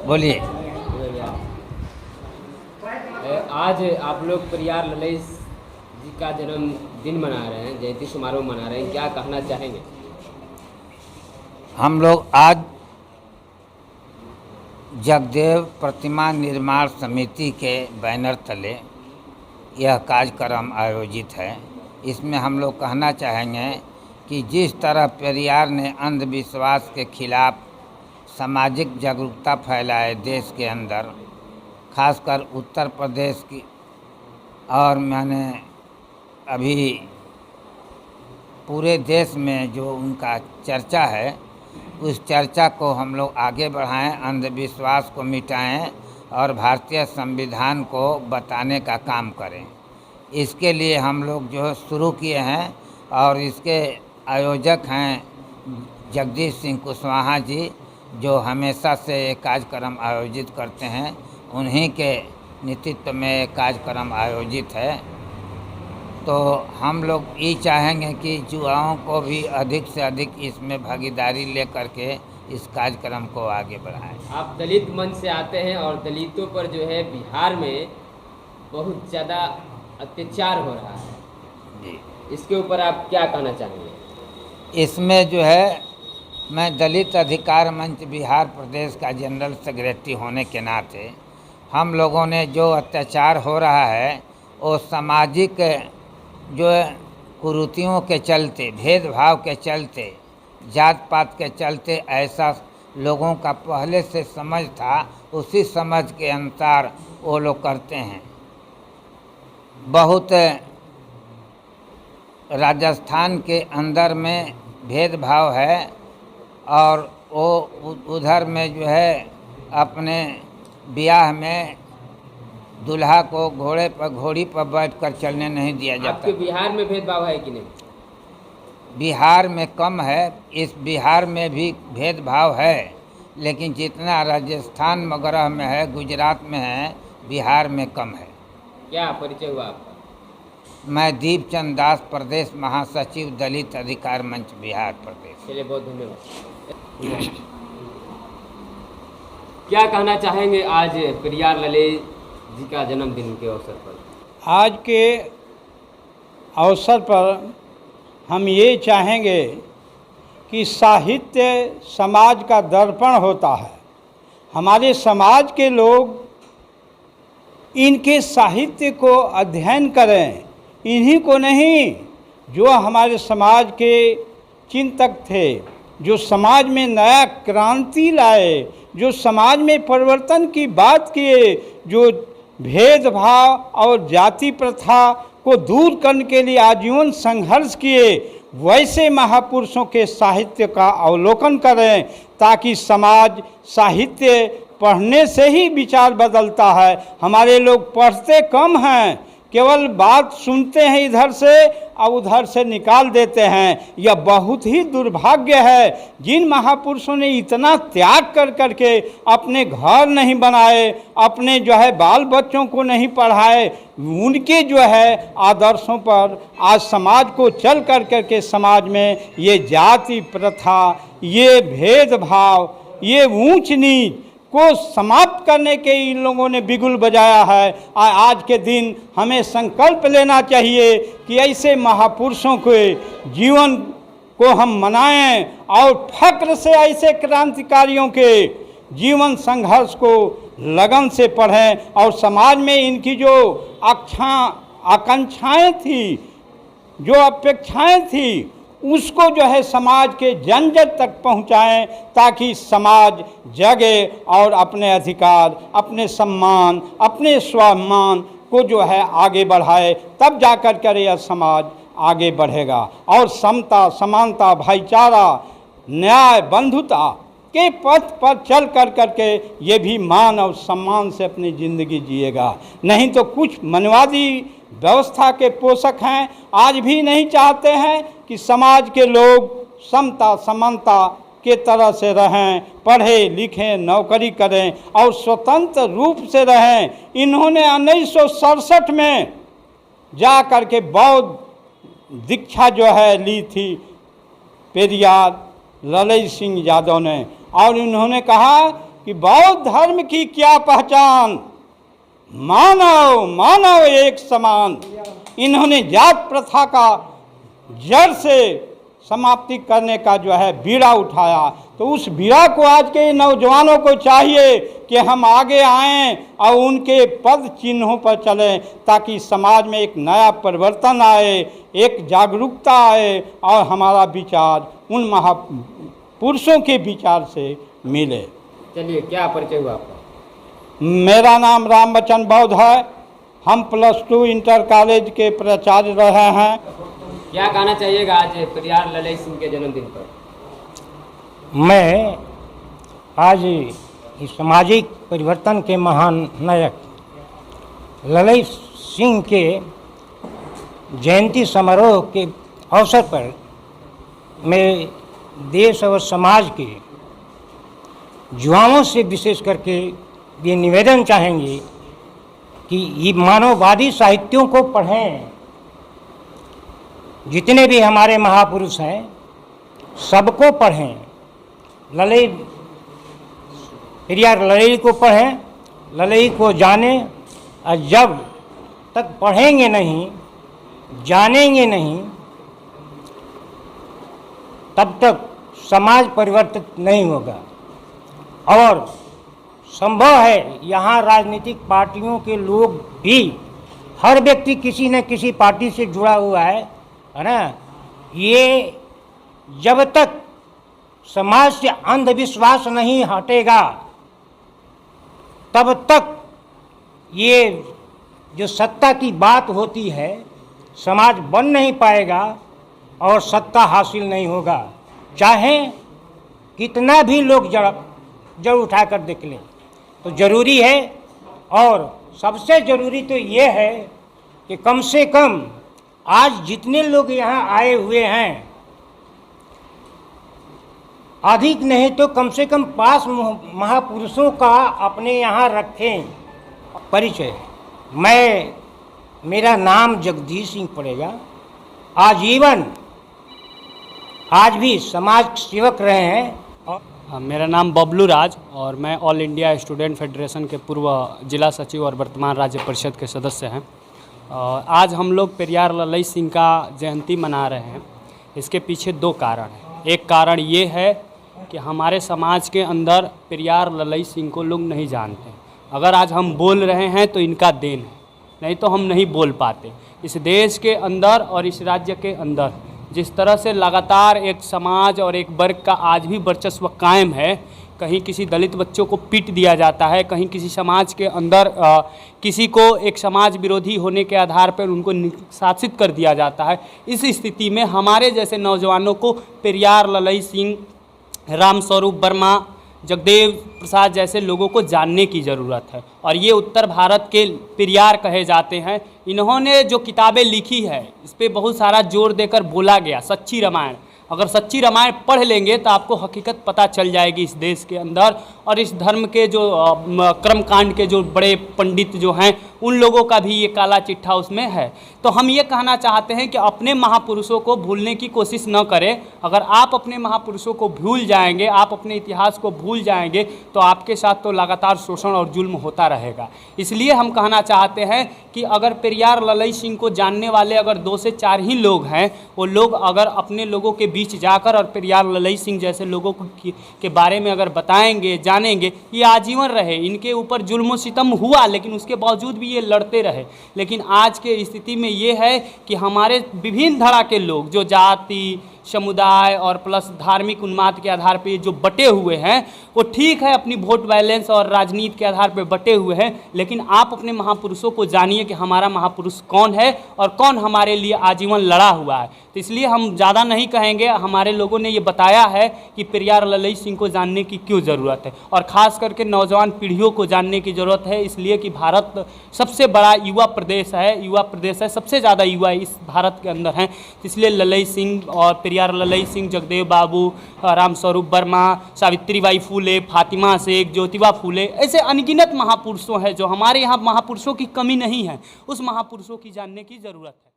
बोलिए। आज आप लोग परियार ललई जी का जन्मदिन मना रहे हैं, जयंती समारोह मना रहे हैं, क्या कहना चाहेंगे? हम लोग आज जगदेव प्रतिमा निर्माण समिति के बैनर तले यह कार्यक्रम आयोजित है। इसमें हम लोग कहना चाहेंगे कि जिस तरह पेरियार ने अंधविश्वास के खिलाफ सामाजिक जागरूकता फैलाए देश के अंदर, खासकर उत्तर प्रदेश की, और मैंने अभी पूरे देश में जो उनका चर्चा है उस चर्चा को हम लोग आगे बढ़ाएं, अंधविश्वास को मिटाएं और भारतीय संविधान को बताने का काम करें। इसके लिए हम लोग जो शुरू किए हैं और इसके आयोजक हैं जगदीश सिंह कुशवाहा जी, जो हमेशा से ये कार्यक्रम आयोजित करते हैं। उन्हीं के नेतृत्व में ये कार्यक्रम आयोजित है। तो हम लोग ये चाहेंगे कि युवाओं को भी अधिक से अधिक इसमें भागीदारी ले करके इस कार्यक्रम को आगे बढ़ाएं। आप दलित मंच से आते हैं और दलितों पर जो है बिहार में बहुत ज़्यादा अत्याचार हो रहा है जी, इसके ऊपर आप क्या कहना चाहेंगे? इसमें जो है मैं दलित अधिकार मंच बिहार प्रदेश का जनरल सेक्रेटरी होने के नाते हम लोगों ने जो अत्याचार हो रहा है वो सामाजिक जो कुरीतियों के चलते, भेदभाव के चलते, जात पात के चलते ऐसा लोगों का पहले से समझ था, उसी समझ के अनुसार वो लोग करते हैं। बहुत राजस्थान के अंदर में भेदभाव है और वो उधर में जो है अपने ब्याह में दूल्हा को घोड़ी पर बैठकर चलने नहीं दिया जाता। आपके बिहार में भेदभाव है कि नहीं? बिहार में कम है, इस बिहार में भी भेदभाव है, लेकिन जितना राजस्थान वगैरह में है, गुजरात में है, बिहार में कम है। क्या परिचय हुआ आपका? मैं दीपचंद दास, प्रदेश महासचिव, दलित अधिकार मंच बिहार प्रदेश। चलिए, बहुत धन्यवाद। क्या कहना चाहेंगे आज पेरियार ललई जी का जन्मदिन के अवसर पर? आज के अवसर पर हम ये चाहेंगे कि साहित्य समाज का दर्पण होता है। हमारे समाज के लोग इनके साहित्य को अध्ययन करें, इन्हीं को नहीं, जो हमारे समाज के चिंतक थे, जो समाज में नया क्रांति लाए, जो समाज में परिवर्तन की बात किए, जो भेदभाव और जाति प्रथा को दूर करने के लिए आजीवन संघर्ष किए, वैसे महापुरुषों के साहित्य का अवलोकन करें, ताकि समाज साहित्य पढ़ने से ही विचार बदलता है। हमारे लोग पढ़ते कम हैं, केवल बात सुनते हैं इधर से और उधर से निकाल देते हैं। यह बहुत ही दुर्भाग्य है। जिन महापुरुषों ने इतना त्याग कर करके अपने घर नहीं बनाए, अपने जो है बाल बच्चों को नहीं पढ़ाए, उनके जो है आदर्शों पर आज समाज को चल कर करके समाज में ये जाति प्रथा, ये भेदभाव, ये ऊंच नीच को समाप्त करने के इन लोगों ने बिगुल बजाया है। आज के दिन हमें संकल्प लेना चाहिए कि ऐसे महापुरुषों के जीवन को हम मनाएं और फक्र से ऐसे क्रांतिकारियों के जीवन संघर्ष को लगन से पढ़ें और समाज में इनकी जो आकांक्षाएं थी, जो अपेक्षाएं थी, उसको जो है समाज के जन जन तक पहुंचाएं, ताकि समाज जगे और अपने अधिकार, अपने सम्मान, अपने स्वाभिमान को जो है आगे बढ़ाए। तब जाकर कर यह समाज आगे बढ़ेगा और समता, समानता, भाईचारा, न्याय, बंधुता के पथ पर चल कर करके ये भी मान और सम्मान से अपनी ज़िंदगी जिएगा। नहीं तो कुछ मनवादी व्यवस्था के पोषक हैं, आज भी नहीं चाहते हैं कि समाज के लोग समता समानता के तरह से रहें, पढ़ें लिखें, नौकरी करें और स्वतंत्र रूप से रहें। इन्होंने 1967 में जा कर के बौद्ध दीक्षा जो है ली थी पेरियार ललई सिंह यादव ने, और उन्होंने कहा कि बौद्ध धर्म की क्या पहचान, मानव मानव एक समान। इन्होंने जात प्रथा का जड़ से समाप्ति करने का जो है बीड़ा उठाया। तो उस बीड़ा को आज के नौजवानों को चाहिए कि हम आगे आएं और उनके पद चिन्हों पर चलें, ताकि समाज में एक नया परिवर्तन आए, एक जागरूकता आए और हमारा विचार उन महापुरुषों के विचार से मिले। चलिए, क्या परिचय हुआ आपका? मेरा नाम रामबचन बौद्ध है। हम +2 इंटर कॉलेज के प्राचार्य रहे हैं। क्या कहना चाहिएगा आज पेरियार ललई सिंह के जन्मदिन पर? मैं आज इस सामाजिक परिवर्तन के महान नायक ललई सिंह के जयंती समारोह के अवसर पर मैं देश और समाज के युवाओं से विशेष करके ये निवेदन चाहेंगे कि ये मानववादी साहित्यों को पढ़ें। जितने भी हमारे महापुरुष हैं सबको पढ़ें। ललई पेरियार ललई को पढ़ें, ललई को जानें। और जब तक पढ़ेंगे नहीं, जानेंगे नहीं, तब तक समाज परिवर्तित नहीं होगा। और संभव है यहाँ राजनीतिक पार्टियों के लोग भी, हर व्यक्ति किसी न किसी पार्टी से जुड़ा हुआ है ना। ये जब तक समाज से अंधविश्वास नहीं हटेगा तब तक ये जो सत्ता की बात होती है समाज बन नहीं पाएगा और सत्ता हासिल नहीं होगा, चाहे कितना भी लोग जड़ उठा कर देख लें। तो ज़रूरी है, और सबसे ज़रूरी तो ये है कि कम से कम आज जितने लोग यहाँ आए हुए हैं, अधिक नहीं तो कम से कम 5 महापुरुषों का अपने यहाँ रखें परिचय। मेरा नाम जगदीश सिंह पड़ेगा। आजीवन आज भी समाज सेवक रहे हैं। मेरा नाम बबलू राज और मैं ऑल इंडिया स्टूडेंट फेडरेशन के पूर्व जिला सचिव और वर्तमान राज्य परिषद के सदस्य हैं। आज हम लोग पेरियार ललई सिंह का जयंती मना रहे हैं। इसके पीछे 2 कारण हैं। एक कारण ये है कि हमारे समाज के अंदर पेरियार ललई सिंह को लोग नहीं जानते। अगर आज हम बोल रहे हैं तो इनका देन है, नहीं तो हम नहीं बोल पाते। इस देश के अंदर और इस राज्य के अंदर जिस तरह से लगातार एक समाज और एक वर्ग का आज भी वर्चस्व कायम है, कहीं किसी दलित बच्चों को पीट दिया जाता है, कहीं किसी समाज के अंदर किसी को एक समाज विरोधी होने के आधार पर उनको निष्कासित कर दिया जाता है। इस स्थिति में हमारे जैसे नौजवानों को पेरियार ललई सिंह, रामस्वरूप वर्मा, जगदेव प्रसाद जैसे लोगों को जानने की ज़रूरत है। और ये उत्तर भारत के पेरियार कहे जाते हैं। इन्होंने जो किताबें लिखी है इस पर बहुत सारा जोर देकर बोला गया। सच्ची रामायण, अगर सच्ची रामायण पढ़ लेंगे तो आपको हकीकत पता चल जाएगी इस देश के अंदर। और इस धर्म के जो कर्मकांड के जो बड़े पंडित जो हैं उन लोगों का भी ये काला चिट्ठा उसमें है। तो हम ये कहना चाहते हैं कि अपने महापुरुषों को भूलने की कोशिश न करें। अगर आप अपने महापुरुषों को भूल जाएंगे, आप अपने इतिहास को भूल जाएंगे तो आपके साथ तो लगातार शोषण और जुल्म होता रहेगा। इसलिए हम कहना चाहते हैं कि अगर पेरियार ललई सिंह को जानने वाले अगर 2 से 4 ही लोग हैं, वो लोग अगर अपने लोगों के बीच जाकर और पेरियार ललई सिंह जैसे लोगों के बारे में अगर बताएंगे, जानेंगे, ये आजीवन रहे। इनके ऊपर जुल्म सितम हुआ लेकिन उसके बावजूद भी ये लड़ते रहे। लेकिन आज के स्थिति में ये है कि हमारे विभिन्न धड़ा के लोग जो जाति, समुदाय और प्लस धार्मिक उन्माद के आधार पे जो बटे हुए हैं, वो ठीक है अपनी वोट बैलेंस और राजनीति के आधार पे बटे हुए हैं, लेकिन आप अपने महापुरुषों को जानिए कि हमारा महापुरुष कौन है और कौन हमारे लिए आजीवन लड़ा हुआ है। तो इसलिए हम ज़्यादा नहीं कहेंगे। हमारे लोगों ने ये बताया है कि पेरियार ललई सिंह को जानने की क्यों ज़रूरत है, और ख़ास करके नौजवान पीढ़ियों को जानने की ज़रूरत है। इसलिए कि भारत सबसे बड़ा युवा प्रदेश है, सबसे ज़्यादा युवा इस भारत के अंदर हैं। इसलिए ललई सिंह और पेरियार ललई सिंह, जगदेव बाबू, रामस्वरूप वर्मा, सावित्रीबाई फूले, फातिमा शेख, ज्योतिबा फूले, ऐसे अनगिनत महापुरुषों हैं जो हमारे यहाँ महापुरुषों की कमी नहीं है। उस महापुरुषों की जानने की ज़रूरत है।